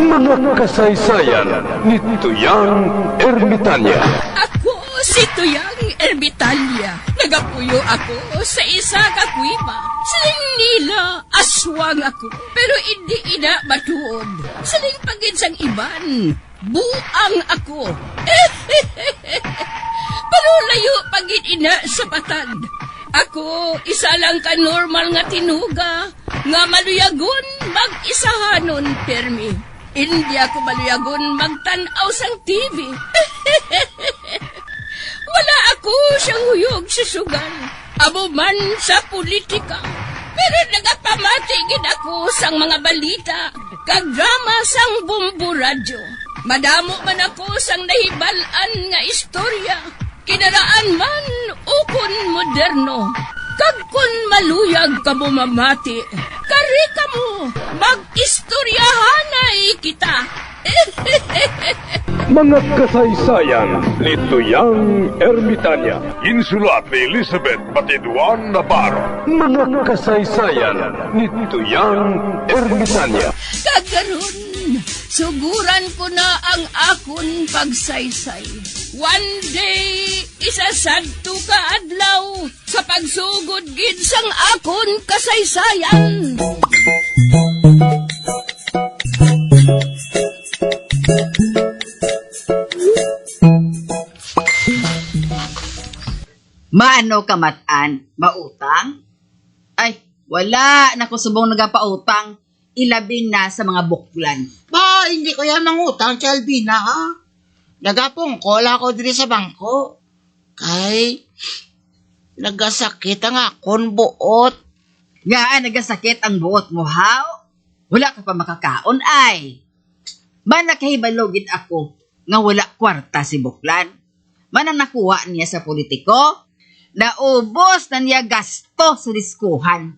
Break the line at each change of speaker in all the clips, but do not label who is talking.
Mga kasaysayan ni Tuyang Ermitanya.
Ako si Tuyang Ermitanya. Nagapuyo ako sa isa ka kuiba. Siling nila, aswang ako. Pero hindi ina matuod. Siling paginsang iban, buang ako. Pero layo pagin ina sa patad. Ako, isa lang ka normal nga tinuga, nga maluyagon mag-isahanon, permi. Hindi ako maluyagon magtanaw sang TV. Wala ako siyang huyog sa sugal, abo man sa politika. Pero nagapamatagin ako sang mga balita, kag drama sang bumbu radyo. Madamo man ako sang nahibalan nga istorya, kinaraan man ukon moderno. Kag kun maluyag ka mo mamati, kari ka mo, mag-istoryahanay kita.
Mga kasaysayan ni Tuyang Ermitanya. Insulat ni Elizabeth Batiduan Navarro. Mga kasaysayan ni Tuyang Ermitanya.
Kagaron, suguran ko na ang akon pagsaysay. One day, isasadto ka adlaw sa pagsugod gid sang akon kasaysayan.
Maano ka matan? Mautang? Ay, wala. Naku, subong nagapautang. Ilabing na sa mga buklan.
Ba, hindi ko yan mangutang, Chalbina, ha? Nagapong kola ko diri sa bangko. Kay, nagasakit ang akon buot.
Nga, nagasakit ang buot mo, haw? Wala ka pa makakaon, ay. Man nakahibalogin ako nga wala kwarta si buklan. Man ang nakuha niya sa politiko, naubos na niya gasto sa diskuhan.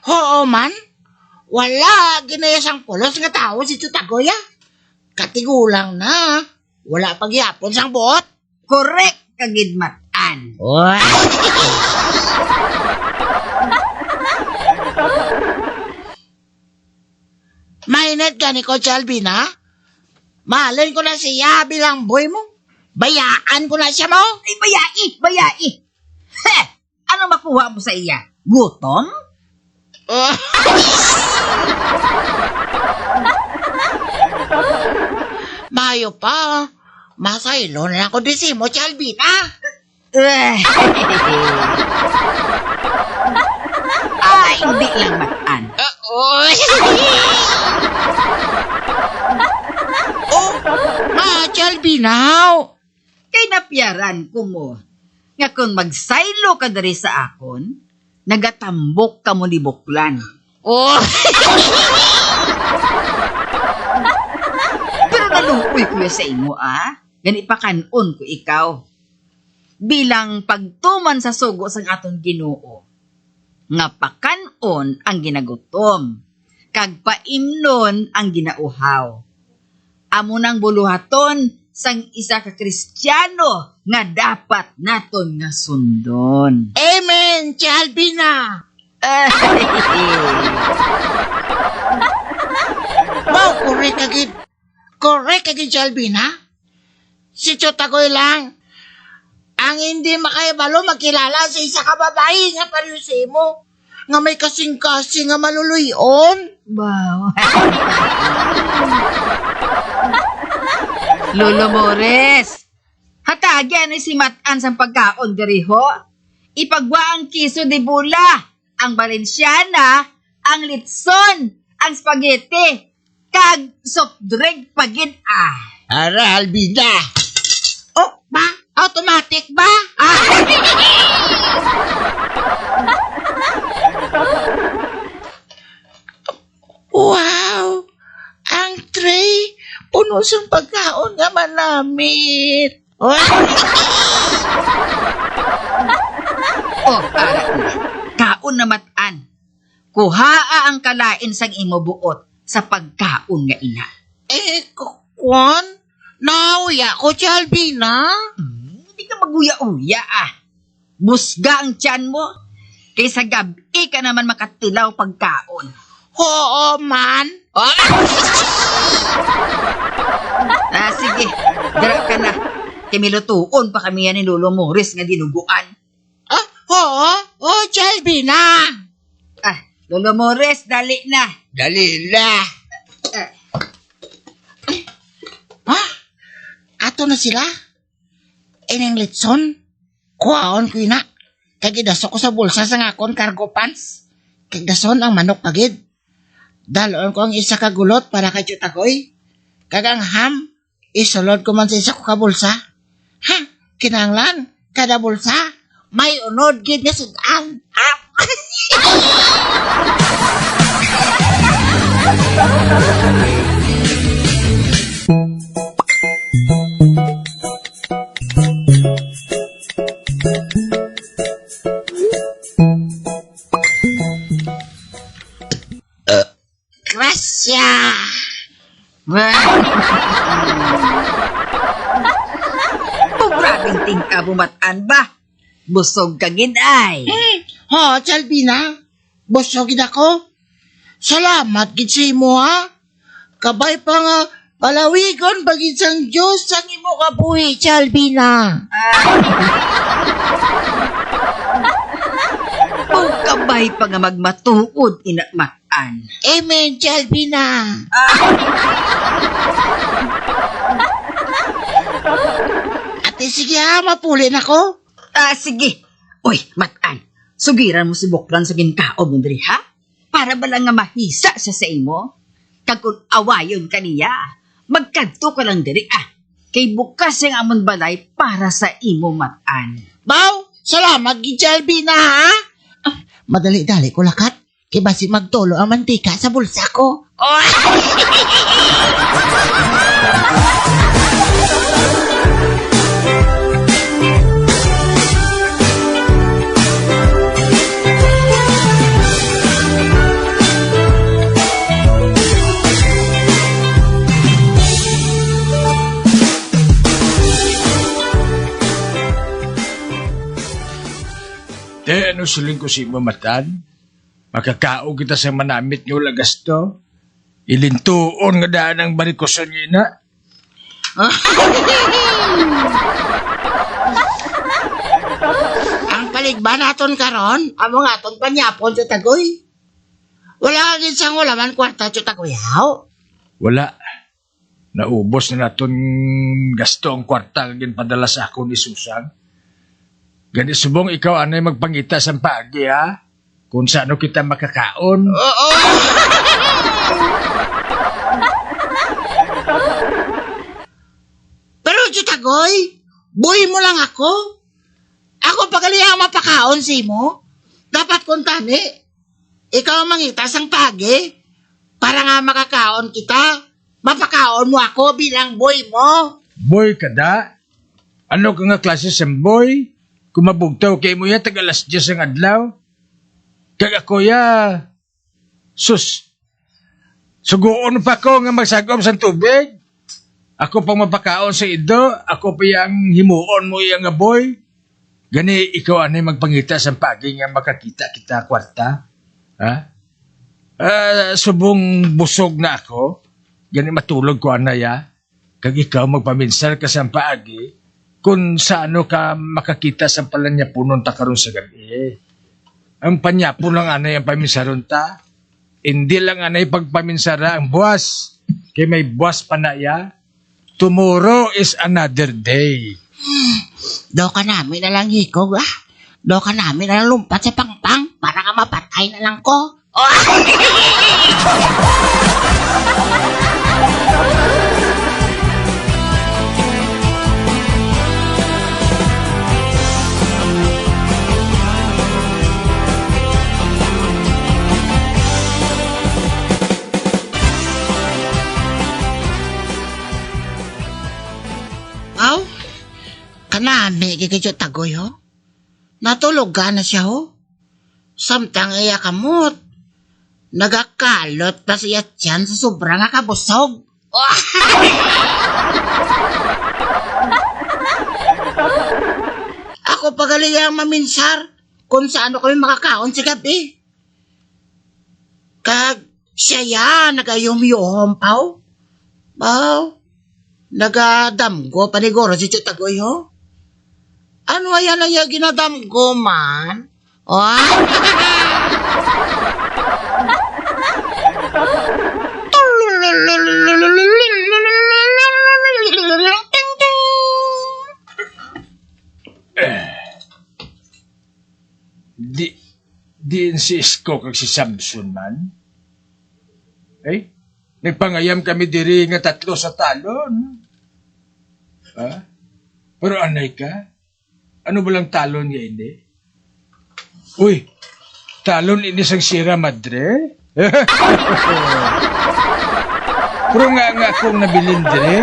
Oo man, wala ginaya sang pulos nga tao si Tutagoya. Katigulang na, wala pagyapon sang buot.
Korek kagidmatan.
Mainit gani ko, Chalbina. Mahalin ko na siya bilang boy mo. Bayaan ko na siya mo.
Ay, bayai. Heh! Ano makuha mo sa iya? Gutom?
Mayo pa. Masaylo na ako disi mo, Chalbina.
Ay, hindi lang matan.
Oh, Chalbina.
Kay napyaran ko mo. Nga kung magsaylo ka dari sa akon, nagatambok ka mo ni buklan. Pero nalukoy ko sa imo, Gani pa kanon ko ikaw. Bilang pagtuman sa sugo sang aton Ginoo, nga pakanon ang ginagutom, kag paimnon ang ginauhaw. Amo nang buluhaton sang isa ka Kristiyano nga dapat naton nga sundon.
Amen, Chalbina. Wow, correct agad, Chalbina. Si Chotagoy lang ang hindi makaibalo magkilala sa isa ka babae nga pariusi mo, nga may kasing-kasing nga maluluyon.
Wow. Lolo Mores, hatagyan ni si Matan sa pagkaon diri ho. Ipagwa ang kiso de bula, ang Valenciana, ang litson, ang spaghetti, kag soft drink pagin
Ara, Albina. Oh, ba? Automatic ba? Wow! Ang tray, puno siyang pagkaon nga manamit.
Oh, para na. Kaon na Matan. Kuhaa ang kalain sang imo buot sa pagkaon nga ina.
Kwan? Nauya ko, Chalbina.
Hindi ka maguya-uya Busga ang tiyan mo. Kaysa gabi ka naman makatilaw pagkaon.
Oo man.
Oh! Sige, dara ka na. Kimilutuon pa kami yan ni Lolo Morris nga dinuguan.
Oo, Jalbina.
Lolo Morris, dali na.
Dali na. Ato na sila. Ining litson. Kuhaon ko ina. Kagidaso ko sa bulsa sa ngakon cargo pants. Kagidason ang manok pagid. Dalon ko ang isa ka gulot para kay Chutagoy. Kagang ham, isulod ko man sa isa ko ka bulsa. Ha? Kinanglan, kada bulsa, may unod gid nga sudan. Grasya!
Grabing tingka bumatan ba? Busog ka gid ay.
Jalbina, busogin ako. Salamat gid sa imo ha. Kabay pa nga palawigon bagid sang Diyos sang imo kabuhi, Jalbina.
Kabay pa nga magmatuod inakmatan.
Amen, Jalbina. Ate, sige ha, mapulin ako.
Sige. Uy, matan. Sugiran mo si Bukran sa ginkaon mo diri ha? Para ba lang nga mahisa siya sa imo? Kag kung awayon ka niya, magkadto ka lang diri Kay bukas yung amon balay para sa imo matan.
Baw, salamat gid, Jalbina ha. Madali-dali ko lakat. Kay basi magtulo ang mantika sa bulsa ko.
Ano siling ko si mamatan? Makakao kita sa manamit nyo lagas to? Ilintuon nga daan ang barikosan nyo na?
Ang paligba naton karon, amo nga aton panyapon sa tagoy. Wala ka gid sang ulaman kwarta sa tagoyaw.
Wala. Naubos na naton gasto ang kwartal gin padala sa ako ni Susan. Gani subong ikaw anay magpangita sa pagi ha? Kung saan kita makakaon.
Oo. Pero Chutagoy, buhi mo lang ako. Ako pagalihang mapakaon si mo. Dapat kung tani, ikaw ang mangita sang pagi. Para nga makakaon kita, mapakaon mo ako bilang buhi mo.
Boy ka da? Ano ka nga klase sa boy? Kumabugtaw kay mo ya tagalas 10 ang adlaw? Kag ako ya, sus, suguon pa ko nga magsagom sa tubig. Ako pang mapakaon sa ido, ako pa yung himuon mo yung nga boy. Gani, ikaw anay magpangita sa pagi nga makakita kita kwarta. Ha? Subong busog na ako. Gani matulog ko anaya. Kag ikaw magpaminsar ka sa paagi. Kung saano ka makakita sa palanya punon ta karon sa gabi. Ang panyapo lang anay ang paminsaron ta. Hindi lang anay pagpaminsara ang buwas. Kay may buwas pa na ya. Tomorrow is another day.
Daw ka namin na lang hikog Daw ka namin na lang lumpat sa pangpang para ka mapatay na lang ko. Kanami, kikidyo tagoy, ho? Natulog ka na siya, ho? Samtang iya kamot. Nagakalot pa siya tiyan sa sobrang kabusog. Ako pagaling ang maminsar. kung saan kami makakaon sa gabi. Kag siya ya, nagayom-yom paw. Paw, nagadamgo paniguro si Chutagoy ho. Ano ayan na yung ginadamgo man? O ah?
Di si Isko kag si Samson man. Nagpangayam kami diri nga 3 sa talon. Ha? Pero anay ka? Ano ba lang talon nga ini? Uy, talon ini sang Sierra Madre? Pero nga akong nabilin diri.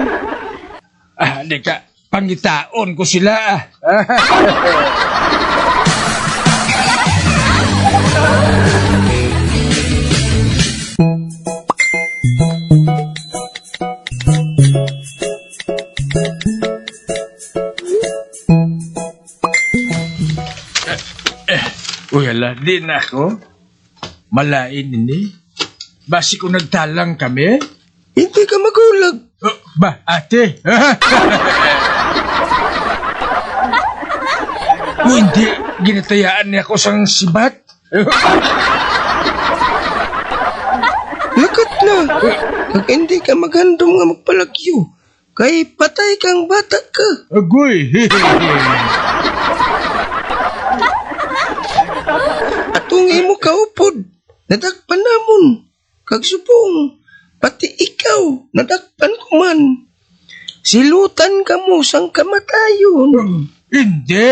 Di ka, pangitaon ko sila. Uy, ala, di na ako. Malain ini. Basi kung nagtalang kami.
Hindi ka magulag.
Ba, ate? Hindi, ginatayaan niya ako sang sibat.
Lakat na. Kag hindi ka maghandom nga magpalagyo. Kay patay kang bata ka.
Agoy.
Atong imo kaupod. Nadakpan namon. Kag subong. Pati ikaw. Nadakpan ko man. Silutan ka mo sang kamatayon.
Hindi.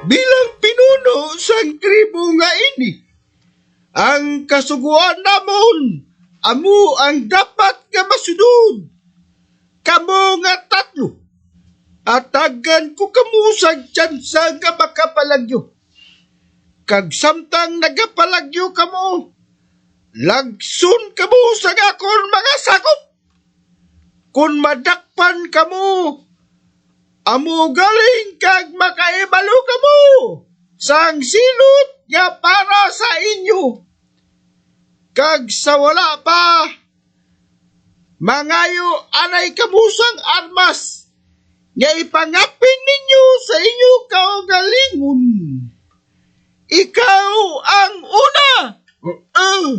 Bilang pinuno sang tribo nga ini, ang kasuguan namon, amo ang dapat nga masunod. Kamo nga 3. Atagan ko kamo sa tsansa nga makapalagyo. Kag samtang nagapalagyo kamo, lagsun kamo sa akon mga sakop. Kung madakpan kamo, amo galing kag makaibalo kamo sang silot nga para sa inyo. Kag sa wala pa, mangayo anay kamo sang armas nga ipangapin ninyo sa inyo kaugalingon. Ikaw ang una.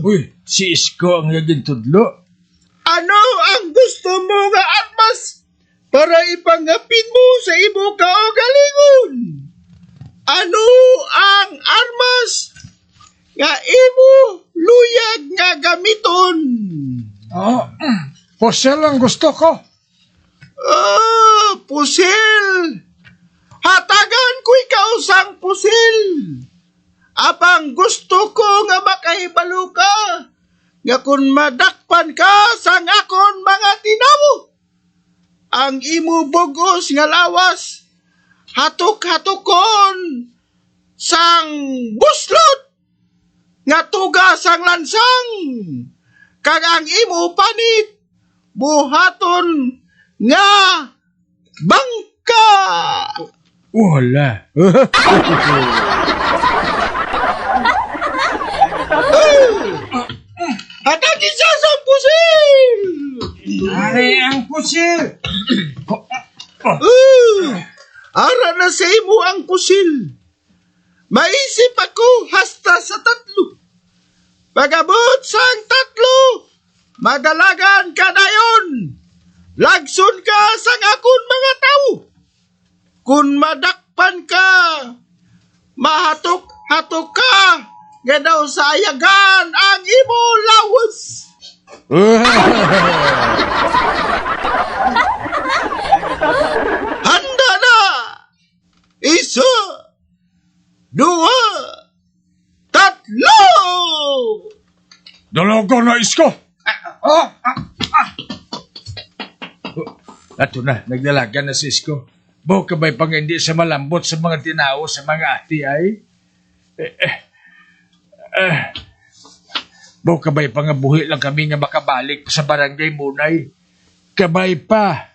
Uy, si Isko ang naging tudlo.
Ano ang gusto mo nga armas para ipangapin mo sa imo kaugalingon? Ano ang armas nga imo luyag nga gamiton?
Posel ang gusto ko.
Pusil. Hatagan ko ikaw sang pusil. Apang gusto ko nga makahibalo ka nga kung madakpan ka sang akon mga tinamo, ang imo bugos nga lawas hatok-hatokon sang buslot nga tuga sang lansang, kag ang imo panit buhaton nga bangka.
Wala.
Hatagin siya sa pusil!
Ari ang pusil.
Ara na sa imo ang pusil. Maisip ako hasta sa 3. Pagabot sang 3, madalagan ka na yon. Lagsun ka sang akon mga tao. Kung madakpan ka, mahatok-hatok ka, nga daw sa ayagan ang imo lawas. Handa na! 1, 2, 3!
Isko! Ato na, nagdalaga na si Isko. Buho ka ba'y pang hindi sa malambot sa mga tinao sa mga ati ay? Buho ka ba'y pangabuhi lang kami nga makabalik sa barangay Munay? Kabay pa!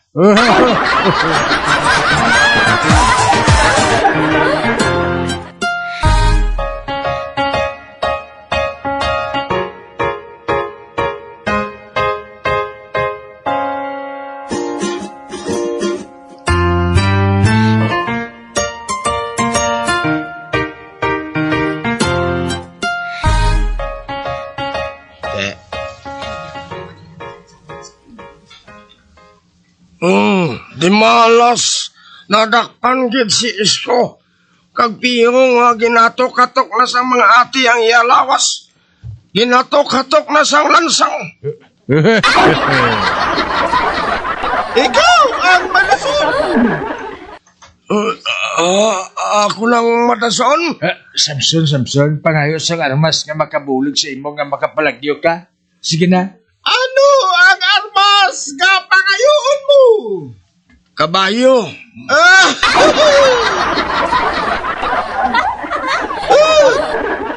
Di malas, nadakpan gid si Isko. Kag piyo nga ginatok-katok na sa mga ati ang iyalawas. Ginatok-katok na sang lansang.
Ikaw ang manason!
Ako lang madason.
Samson, pangayo sa armas nga makabulig sa imo nga makapalagyo ka. Sige na.
Ano ang armas nga pangayoon mo?
Kabayo.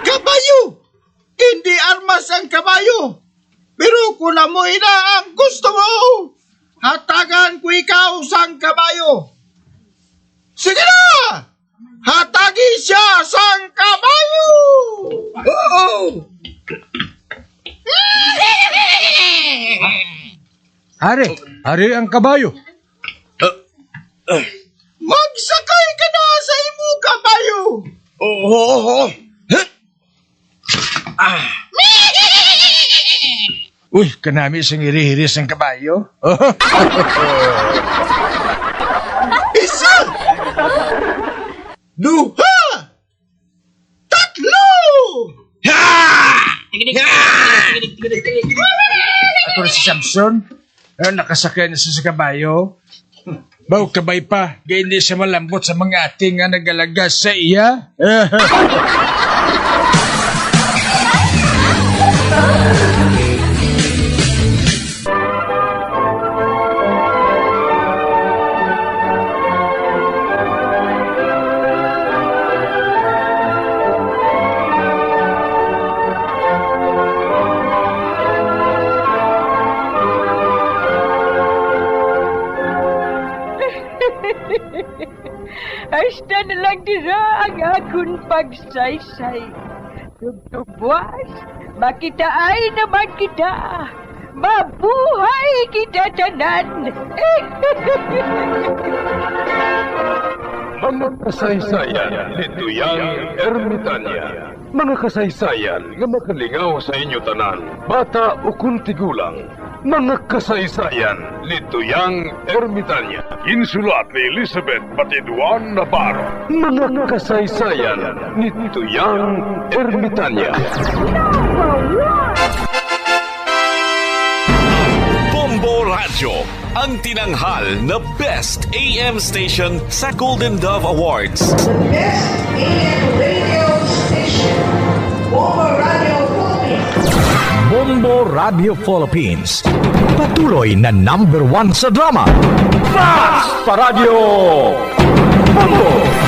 Kabayo! Hindi armas ang kabayo. Pero kung amoy na ang gusto mo, hatagan ko ikaw sang kabayo. Sige na! Hatagi siya sang kabayo!
Oo.
Hari ang kabayo.
Magsakay ka na sa imo kabayo!
Oo.
Uy, kanami isang iri-hiris ang kabayo.
Isa! Duha! Tatlo!
Ako na si Samson. Nakasakay na siya sa kabayo. Baw kabay pa, gaya hindi siya malambot sa mga ating nga nagalaga sa iya.
Hasta na lang dira ang akong pagsaysay. Tugtugwas, makitaan naman kita. Mabuhay kita tanan.
Mga kasaysayan ni Tuyang Ermitanya. Mga kasaysayan nga makalingaw sa inyo tanan, bata o kuntigulang. Mga kasaysayan ni Tuyang Ermitanya. Insulat ni Elizabeth Batiduan Navarro. Mga kasaysayan ni Tuyang Ermitanya.
Bombo Radio, ang tinanghal na Best AM Station sa Golden Dove Awards.
Best AM radio station, Bombo Radio Philippines.
Bombo Radio Philippines. Patuloy na #1 sa drama. Mas Paradio! Bombo!